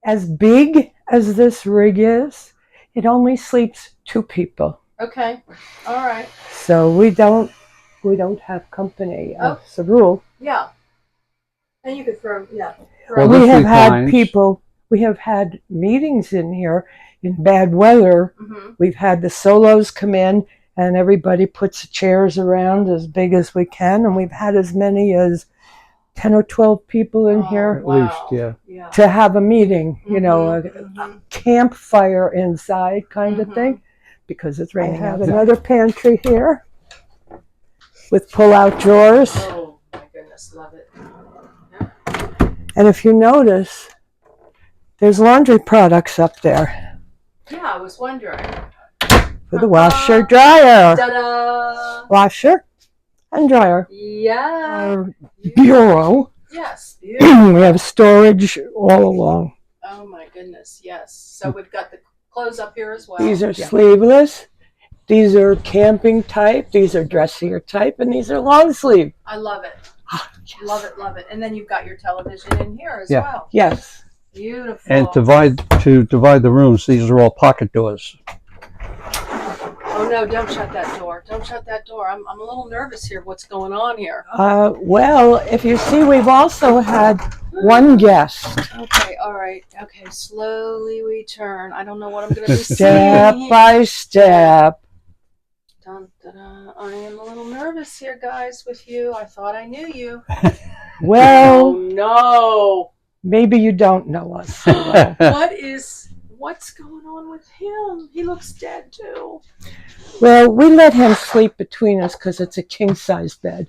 as big as this rig is, it only sleeps 2 people. Okay. All right. So we don't have company as a rule. Yeah. And you could throw, Well, we have had people, we have had meetings in here in bad weather. Mm-hmm. We've had the solos come in and everybody puts chairs around as big as we can. And we've had as many as 10 or 12 people in here. Wow. At least, yeah. To have a meeting, you know, Mm-hmm. a campfire inside kind of thing, because it's raining. I have another pantry here with pull-out drawers. Oh my goodness, love it. And if you notice, there's laundry products up there. Yeah, I was wondering. For the washer, dryer. Ta-da! Washer and dryer. Yeah. Our bureau. Yes, beautiful. We have storage all along. Oh my goodness, yes. So we've got the clothes up here as well. These are sleeveless. These are camping type. These are dressier type. And these are long sleeve. I love it. Oh, yes. Love it, love it. And then you've got your television in here as well. Yes. Beautiful. And to divide the rooms, these are all pocket doors. Oh no, don't shut that door. Don't shut that door. I'm a little nervous here. What's going on here? Well, if you see, we've also had one guest. Okay, all right. Okay, slowly we turn. I don't know what I'm going to be Step seeing. by step. Dun, dun, dun. I am a little nervous here, guys, with you. I thought I knew you. Well, Oh no. maybe you don't know us so well. What's going on with him? He looks dead too. Well, we let him sleep between us because it's a king-size bed.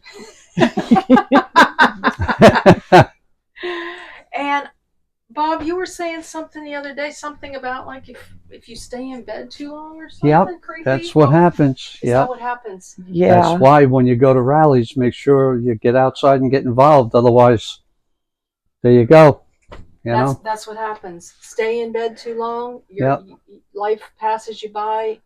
And Bob, you were saying something the other day, something about like if you stay in bed too long or something. Yep, creepy. that's what happens. Is that what happens? Yeah. That's why when you go to rallies, make sure you get outside and get involved. Otherwise, there you go. That's what happens. Stay in bed too long, life passes you by,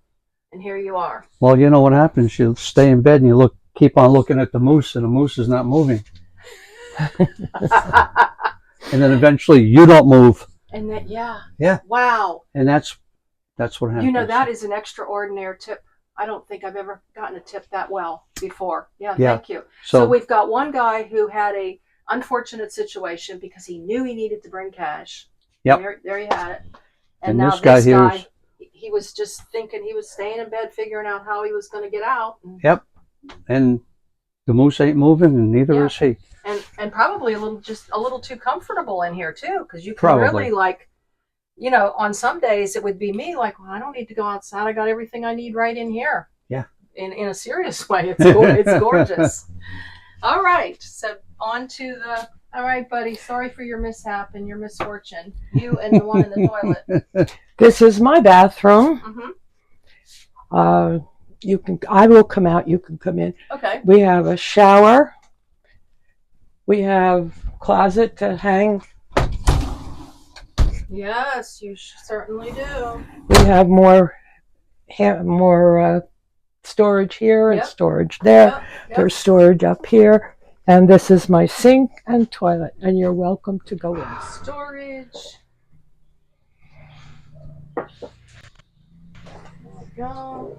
and here you are. Well, you know what happens? You stay in bed and you keep on looking at the moose, and the moose is not moving. And then eventually you don't move. And that, yeah. Wow. And that's what happens. You know, that is an extraordinary tip. I don't think I've ever gotten a tip that well before. Yeah. Thank you. So we've got one guy who had a unfortunate situation because he knew he needed to bring cash. Yep. There you had it. And now this guy he was just thinking he was staying in bed, figuring out how he was going to get out. Yep. And the moose ain't moving, and neither is he. And probably a little too comfortable in here too, because you can really on some days it would be me like, well, I don't need to go outside. I got everything I need right in here. Yeah. In a serious way, it's gorgeous. All right, so on to all right, buddy. Sorry for your mishap and your misfortune. You and the one in the toilet. This is my bathroom. Mm-hmm. I will come out. You can come in. Okay. We have a shower. We have closet to hang. Yes, you certainly do. We have more storage here and storage there. Yep. There's storage up here. And this is my sink and toilet. And you're welcome to go in. Storage. There we go.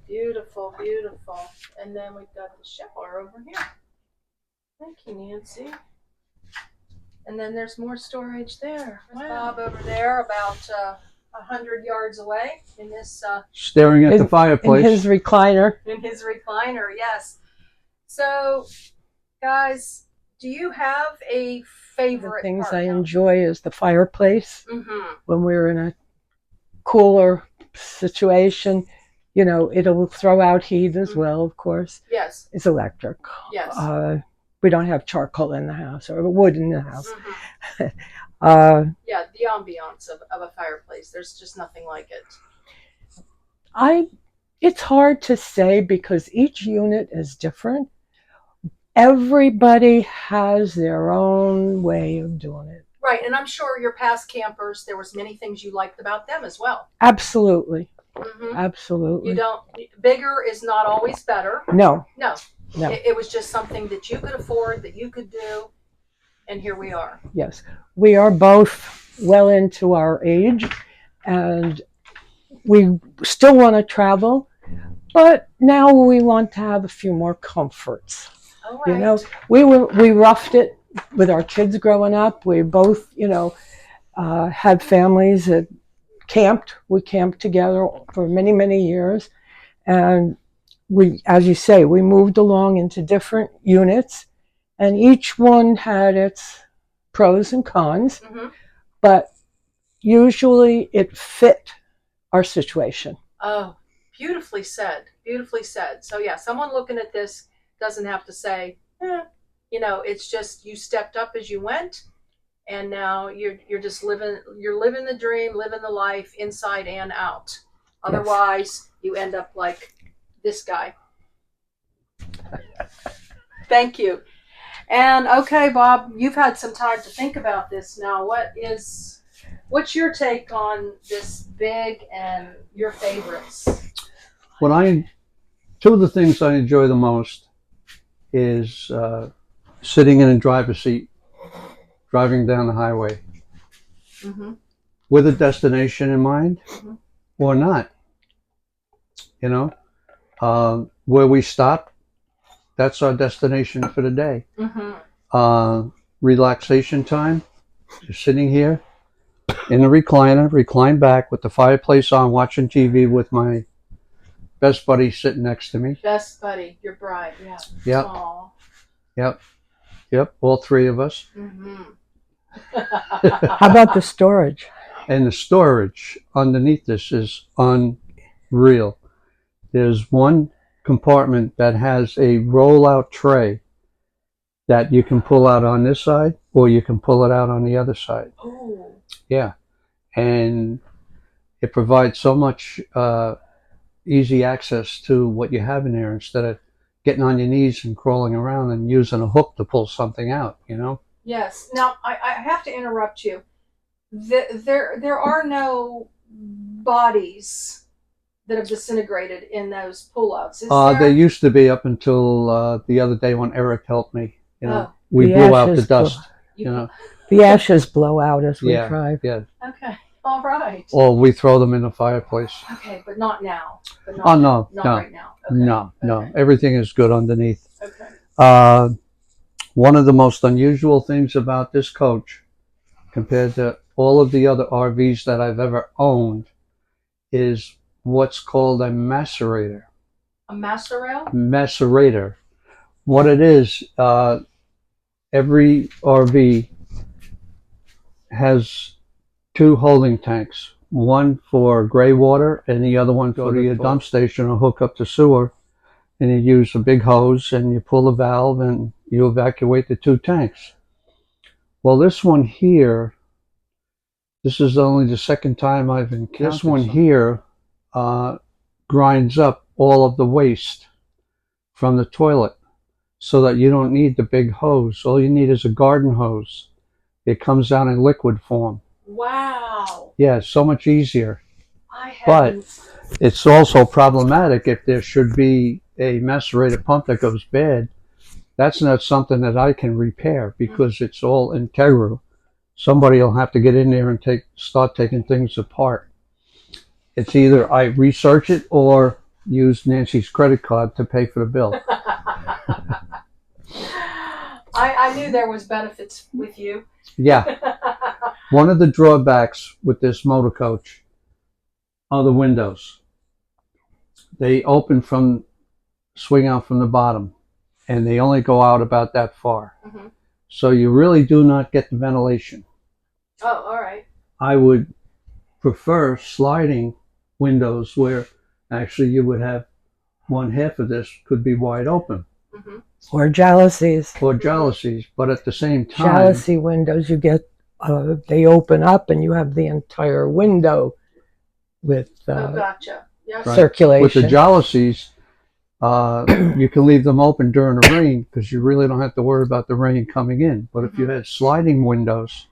Beautiful, beautiful. And then we've got the shower over here. Thank you, Nancy. And then there's more storage there. There's Bob over there about 100 yards away in this... staring at the fireplace. In his recliner. In his recliner, yes. So, guys, do you have a favorite The things part I now? enjoy is the fireplace. Mm-hmm. When we're in a cooler situation, it'll throw out heat as well, of course. Yes. It's electric. Yes. We don't have charcoal in the house or wood in the house. Mm-hmm. Yeah, the ambiance of a fireplace. There's just nothing like it. It's hard to say because each unit is different. Everybody has their own way of doing it. Right, and I'm sure your past campers, there was many things you liked about them as well. Absolutely. Mm-hmm. Absolutely. Bigger is not always better. No. It was just something that you could afford, that you could do. And here we are. Yes, we are both well into our age, and we still want to travel, but now we want to have a few more comforts. All right. You know, we roughed it with our kids growing up. We both, had families that camped. We camped together for many, many years, and we, as you say, we moved along into different units, and each one had its pros and cons, but usually it fit our situation. Oh, beautifully said. Beautifully said. So yeah, someone looking at this doesn't have to say, it's just you stepped up as you went, and now you're just living the dream, living the life inside and out. Otherwise, you end up like this guy. Thank you. And okay, Bob, you've had some time to think about this now. What's your take on this big and your favorites? Two of the things I enjoy the most is sitting in a driver's seat, driving down the highway, with a destination in mind, or not. Where we stop, that's our destination for the day. Relaxation time, just sitting here in the recliner, recline back with the fireplace on, watching TV with my best buddy sitting next to me. Best buddy, your bride, yeah. Yep. Aww. Yep. All three of us. How about the storage? And the storage underneath this is unreal. There's one compartment that has a roll-out tray that you can pull out on this side, or you can pull it out on the other side. Oh. Yeah. And it provides so much easy access to what you have in there instead of getting on your knees and crawling around and using a hook to pull something out, Yes. Now, I have to interrupt you. There are no bodies that have disintegrated in those pullouts. There used to be up until the other day when Eric helped me. We The blew out the ashes dust. The ashes blow out as we drive. Yeah. Okay. All right. Or we throw them in the fireplace. Okay, but not now. No, right now. Okay. No. Everything is good underneath. Okay. One of the most unusual things about this coach, compared to all of the other RVs that I've ever owned, is what's called a macerator. A macerator? Macerator. What it is, every RV has two holding tanks, one for gray water and the other one for your dump station or hook up to sewer. And you use a big hose and you pull the valve and you evacuate the two tanks. Well, this one here, this is only the second time I've encountered this one here, grinds up all of the waste from the toilet so that you don't need the big hose. All you need is a garden hose. It comes out in liquid form. Wow. Yeah, it's so much easier. But it's also problematic if there should be a macerator pump that goes bad. That's not something that I can repair because it's all integral. Somebody will have to get in there and start taking things apart. It's either I research it or use Nancy's credit card to pay for the bill. I knew there was benefits with you. Yeah. One of the drawbacks with this motor coach are the windows. They swing out from the bottom, and they only go out about that far. So you really do not get the ventilation. Oh, all right. I would prefer sliding windows where actually you would have one half of this could be wide open. Or jalousies. But at the same time, jalousie windows, you get they open up and you have the entire window with gotcha. Yes. Circulation. With the jalousies, you can leave them open during the rain because you really don't have to worry about the rain coming in. But if you had sliding windows,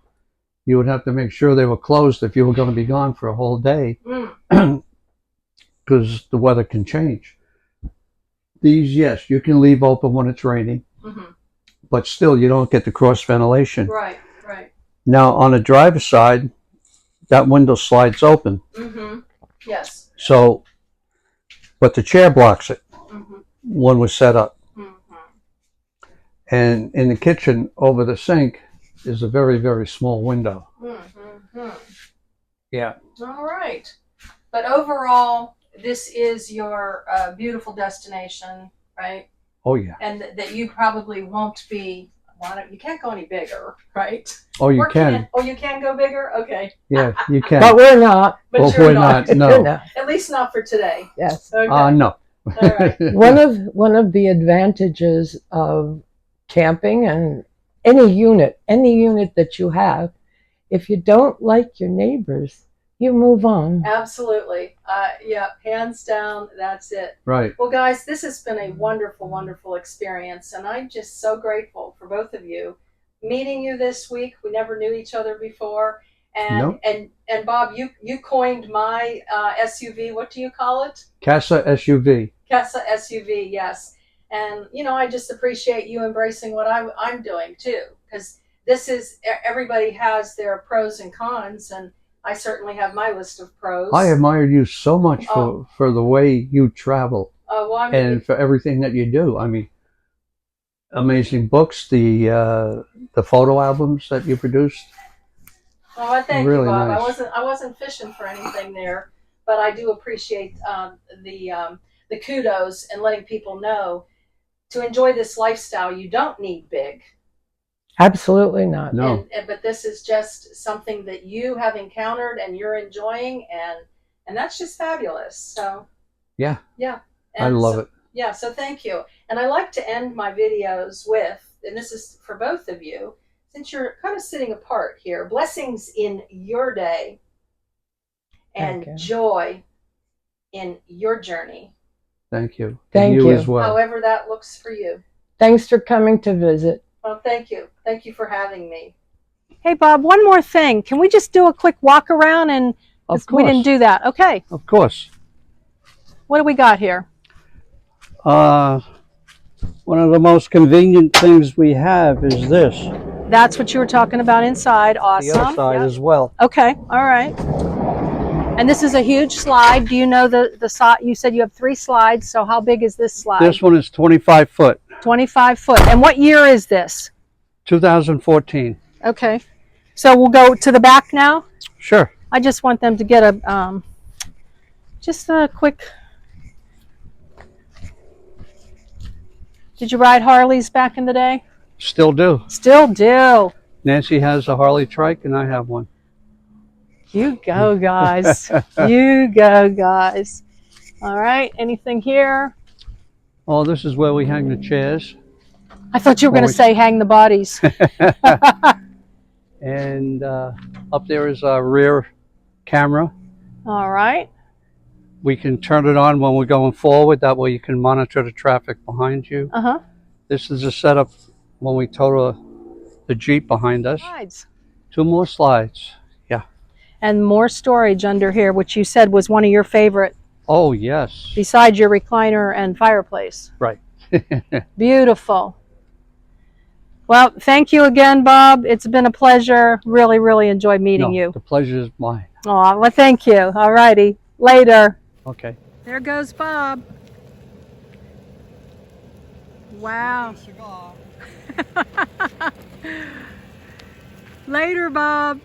you would have to make sure they were closed if you were going to be gone for a whole day because the weather can change. These, yes, you can leave open when it's raining, but still you don't get the cross ventilation. Right, right. Now on the driver's side, that window slides open. Mm-hmm. Yes. So, but the chair blocks it. Mm-hmm. One was set up. Mm-hmm. And in the kitchen over the sink is a very, very small window. Mm-hmm. Yeah. All right. But overall, this is your beautiful destination, right? Oh, yeah. And that you probably won't be, you can't go any bigger, right? Oh, you Or can. Oh, you can go bigger? Okay. Yeah, you can. But we're not. But Well, you're we're not. not. No. No. At least not for today. Yes. Okay. No. All right. One of the advantages of camping and any unit that you have, if you don't like your neighbors, you move on. Absolutely. Yeah, hands down, that's it. Right. Well, guys, this has been a wonderful, wonderful experience, and I'm just so grateful for both of you. Meeting you this week, we never knew each other before, and Nope. and Bob, you coined my SUV. What do you call it? Casa SUV. Casa SUV, yes. And I just appreciate you embracing what I'm doing too, because this is, everybody has their pros and cons, and I certainly have my list of pros. I admire you so much for the way you travel Well, and for everything that you do. I mean, amazing books, the photo albums that you produced. Oh, I thank Really you, Bob. nice. I wasn't fishing for anything there, but I do appreciate the kudos and letting people know to enjoy this lifestyle. You don't need big. Absolutely not. No. But this is just something that you have encountered and you're enjoying, and that's just fabulous. So Yeah. yeah, I love it. Yeah, so thank you. And I like to end my videos with, and this is for both of you, since you're kind of sitting apart here, blessings in your day and Thank you. joy in your journey. Thank you. Thank and you. as well. However that looks for you. Thanks for coming to visit. Well, thank you. Thank you for having me. Hey, Bob, one more thing. Can we just do a quick walk around? And Of we didn't course. do that. Okay. Of course. What do we got here? One of the most convenient things we have is this. That's what you were talking about inside. Awesome. The other side Yep. as well. Okay. All right. And this is a huge slide. Do you know the slide? You said you have 3 slides. So how big is this slide? This one is 25 foot. 25 foot. And what year is this? 2014. Okay. So we'll go to the back now. Sure. I just want them to get a just a quick. Did you ride Harleys back in the day? Still do. Still do. Nancy has a Harley trike and I have one. You go, guys. You go, guys. All right. Anything here? Oh, this is where we hang the chairs. I thought you were going to say hang the bodies. And up there is our rear camera. All right. We can turn it on when we're going forward. That way you can monitor the traffic behind you. Uh-huh. This is a setup when we tow the Jeep behind us. Slides. 2 more slides. Yeah. And more storage under here, which you said was one of your favorite, Oh, yes. besides your recliner and fireplace. Right. Beautiful. Well, thank you again, Bob. It's been a pleasure. Really, really enjoyed meeting you. The pleasure is mine. Oh, well, thank you. All righty. Later. Okay. There goes Bob. Wow. Later, Bob.